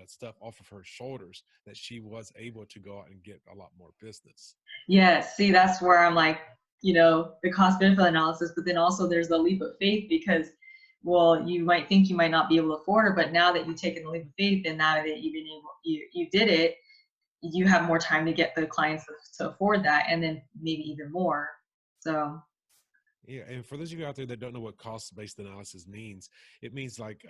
stuff off of her shoulders that she was able to go out and get a lot more business. Yes, see, that's where I'm like, the cost benefit analysis, but then also there's the leap of faith, because, well, you might think you might not be able to afford it, but now that you've taken the leap of faith, and now that you did it, you have more time to get the clients to afford that, and then maybe even more. So, Yeah, and for those of you out there that don't know what cost-based analysis means, it means like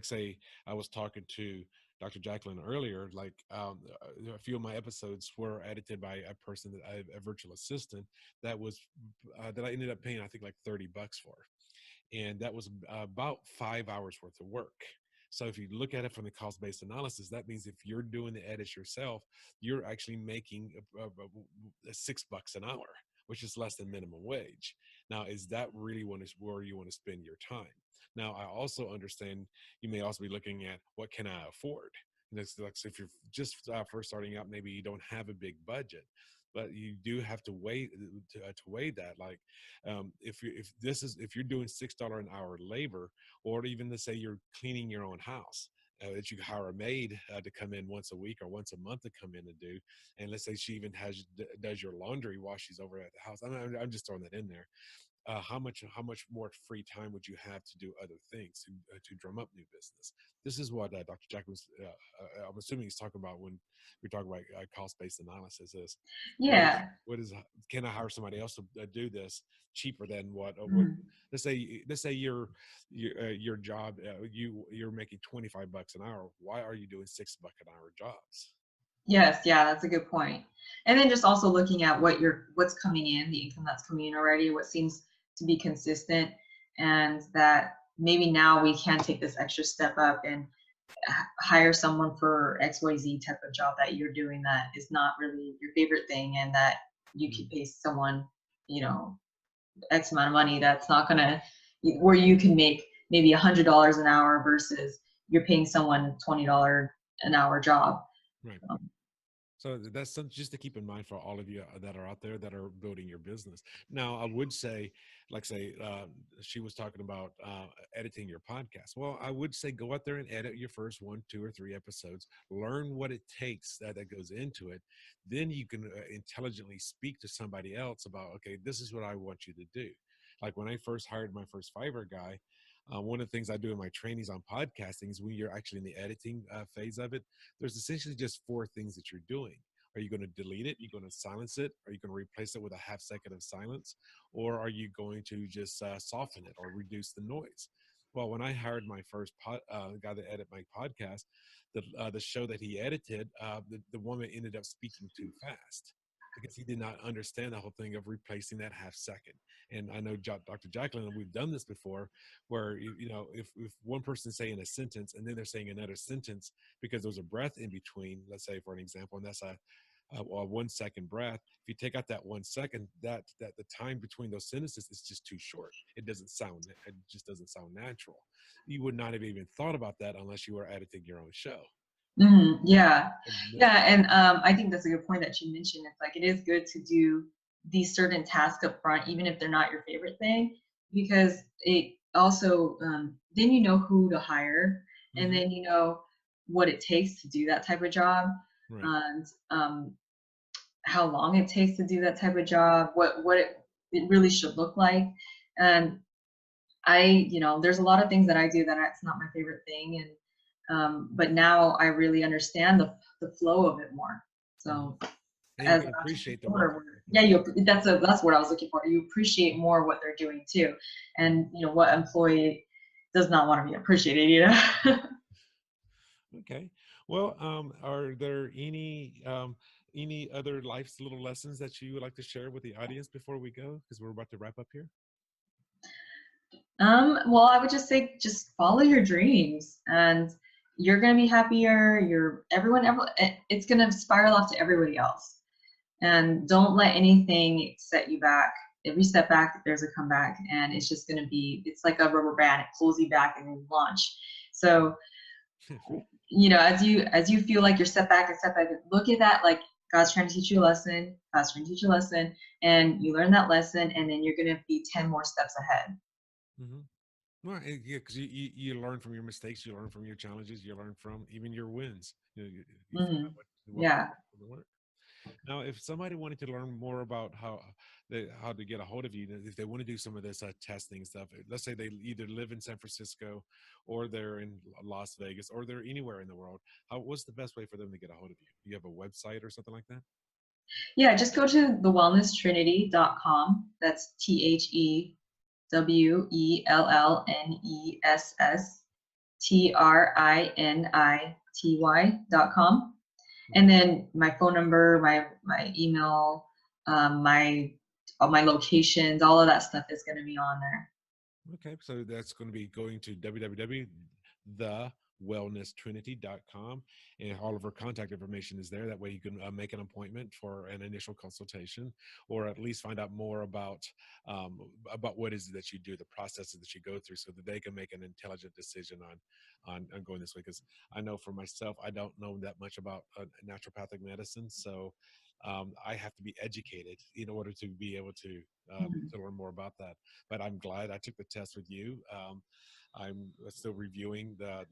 say I was talking to Dr. Jacqueline earlier, a few of my episodes were edited by a person a virtual assistant that I ended up paying, I think, like $30 for, and that was about 5 hours worth of work. So if you look at it from the cost-based analysis, that means if you're doing the edits yourself, you're actually making $6 an hour, which is less than minimum wage. Now, is that really where you want to spend your time? Now, I also understand you may also be looking at what can I afford? And it's like, so if you're just first starting out, maybe you don't have a big budget, but you do have to weigh to weigh that. Like, if you're doing $6 an hour labor, or even to say you're cleaning your own house, that you hire a maid to come in once a week or once a month to come in and do, and let's say she even does your laundry while she's over at the house. I'm just throwing that in there. How much more free time would you have to do other things to drum up new business? This is what Dr. Jacqueline was, I'm assuming he's talking about when we talk about cost-based analysis. Is Yeah. can I hire somebody else to do this cheaper than what? Mhm. Let's say your job, you're making $25 an hour. Why are you doing $6 an hour jobs? Yes, yeah, that's a good point. And then just also looking at what's coming in, the income that's coming in already, what seems to be consistent, and that maybe now we can take this extra step up and hire someone for XYZ type of job that you're doing that is not really your favorite thing, and that you could pay someone, you know, X amount of money that's not gonna, where you can make maybe $100 an hour versus you're paying someone $20 an hour job. Right. So that's something just to keep in mind for all of you that are out there that are building your business. Now, I would say, she was talking about editing your podcast. Well, I would say go out there and edit your first 1, 2, or 3 episodes. Learn what it takes that goes into it. Then you can intelligently speak to somebody else about, okay, this is what I want you to do. Like when I first hired my first Fiverr guy, one of the things I do in my trainings on podcasting is when you're actually in the editing phase of it, there's essentially just 4 things that you're doing. Are you going to delete it? Are you going to silence it? Are you going to replace it with a half second of silence? Or are you going to just soften it or reduce the noise? Well, when I hired my first guy that edited my podcast, the show that he edited, the woman ended up speaking too fast because he did not understand the whole thing of replacing that half second. And I know Dr. Jacqueline, and we've done this before, where if one person's saying a sentence and then they're saying another sentence because there's a breath in between, let's say for an example, and that's a 1 second breath. If you take out that 1 second, that the time between those sentences is just too short. It just doesn't sound natural. You would not have even thought about that unless you were editing your own show. Yeah, And, and I think that's a good point that you mentioned. It's like it is good to do these certain tasks up front, even if they're not your favorite thing, because it also then you know who to hire, and then you know what it takes to do that type of job, right. and how long it takes to do that type of job, what it really should look like. And there's a lot of things that I do that it's not my favorite thing, and but now I really understand the flow of it more. So And as you can appreciate the owner, work. that's what I was looking for. You appreciate more what they're doing too, and what employee does not want to be appreciated, Okay. Well, are there any other life's little lessons that you would like to share with the audience before we go? Because we're about to wrap up here. Well, I would just say, just follow your dreams, and you're gonna be happier. It's gonna spiral off to everybody else. And don't let anything set you back. Every step back, there's a comeback, and it's just gonna it's like a rubber band. It pulls you back and then launch. So, as you feel like you're set back, look at that like God's trying to teach you a lesson. God's trying to teach you a lesson, and you learn that lesson, and then you're gonna be 10 more steps ahead. Well, yeah, because you learn from your mistakes, you learn from your challenges, you learn from even your wins. You find out Yeah. what work. Now, if somebody wanted to learn more about how to get a hold of you, if they want to do some of this testing stuff, let's say they either live in San Francisco, or they're in Las Vegas, or they're anywhere in the world, what's the best way for them to get a hold of you? Do you have a website or something like that? Yeah, just go to thewellnesstrinity.com. That's TheWellnessTrinity.com. And then my phone number, my email, all my locations, all of that stuff is going to be on there. Okay, so that's going to be going to wellnesstrinity.com, and all of our contact information is there. That way you can make an appointment for an initial consultation, or at least find out more about what is it that you do, the processes that you go through, so that they can make an intelligent decision on going this way. Because I know for myself, I don't know that much about naturopathic medicine, so I have to be educated in order to be able to learn more about that. But I'm glad I took the test with you. I'm still reviewing the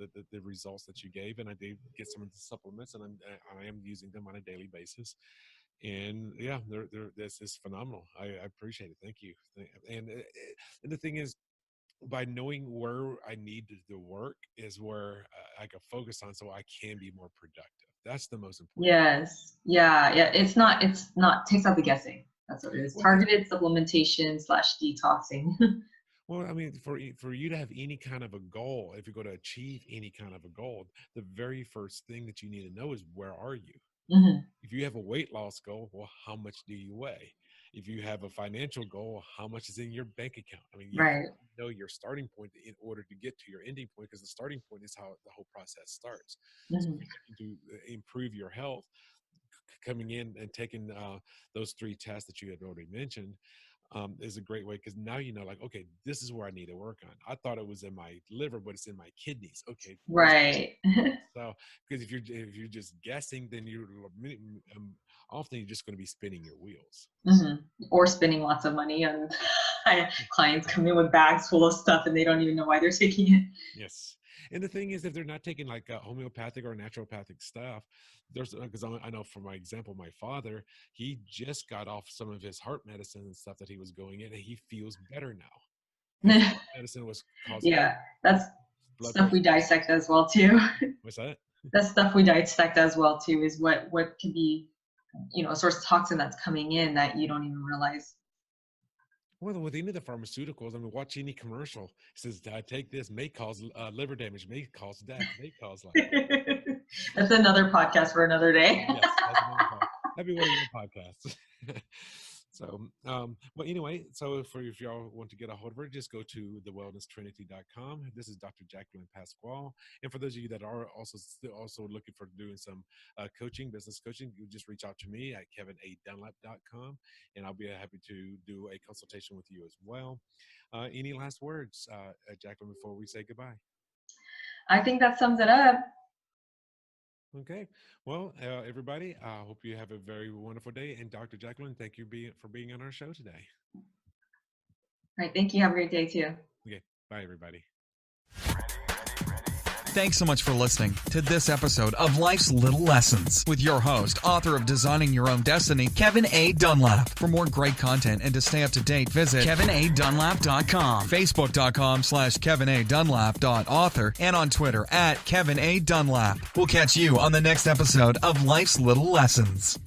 results that you gave, and I did get some of the supplements, and I am using them on a daily basis. And yeah, this is phenomenal. I appreciate it. Thank you. And the thing is, by knowing where I need to work is where I can focus on, so I can be more productive. That's the most important. Yes. Yeah. It's not, takes out the guessing. That's what it is. Targeted supplementation / detoxing. Well, I mean, for you to have any kind of a goal, if you're going to achieve any kind of a goal, the very first thing that you need to know is, where are you? Mm-hmm. If you have a weight loss goal, well, how much do you weigh? If you have a financial goal, how much is in your bank account? I mean, you have to know your starting point in order to get to your ending point, because the starting point is how the whole process starts. Mm-hmm. So if you're looking to improve your health, coming in and taking those 3 tests that you had already mentioned is a great way, because now you know, like, okay, this is where I need to work on. I thought it was in my liver, but it's in my kidneys. Okay, right. So, because if you're just guessing, then you're often you're just going to be spinning your wheels. Mm-hmm. Or spending lots of money on clients come in with bags full of stuff and they don't even know why they're taking it. Yes. And the thing is, if they're not taking like homeopathic or naturopathic stuff, there's, because I know, for my example, my father, he just got off some of his heart medicine and stuff that he was going in, and he feels better now. His heart medicine was causing that's stuff we dissect as well too. What's that? That's stuff we dissect as well too, is what can be, a source of toxin that's coming in that you don't even realize. Well, with any of the pharmaceuticals, I mean, watch any commercial. It says, take this, may cause liver damage, may cause death, may cause like. That's another podcast for another day. Yes, that's another podcast. That'd be one of your podcasts. So, well, anyway, so if y'all want to get a hold of her, just go to thewellnesstrinity.com. This is Dr. Jacqueline Pascual. And for those of you that are also looking for doing some coaching, business coaching, you just reach out to me at kevinadunlap.com, and I'll be happy to do a consultation with you as well. Any last words, Jacqueline, before we say goodbye? I think that sums it up. Okay. Well, everybody, I hope you have a very wonderful day. And Dr. Jacqueline, thank you for being on our show today. All right. Thank you. Have a great day too. Okay. Bye, everybody. Thanks so much for listening to this episode of Life's Little Lessons with your host, author of Designing Your Own Destiny, Kevin A. Dunlap. For more great content and to stay up to date, visit kevinadunlap.com, facebook.com/kevinadunlap.author, and on Twitter @Kevin A. Dunlap. We'll catch you on the next episode of Life's Little Lessons.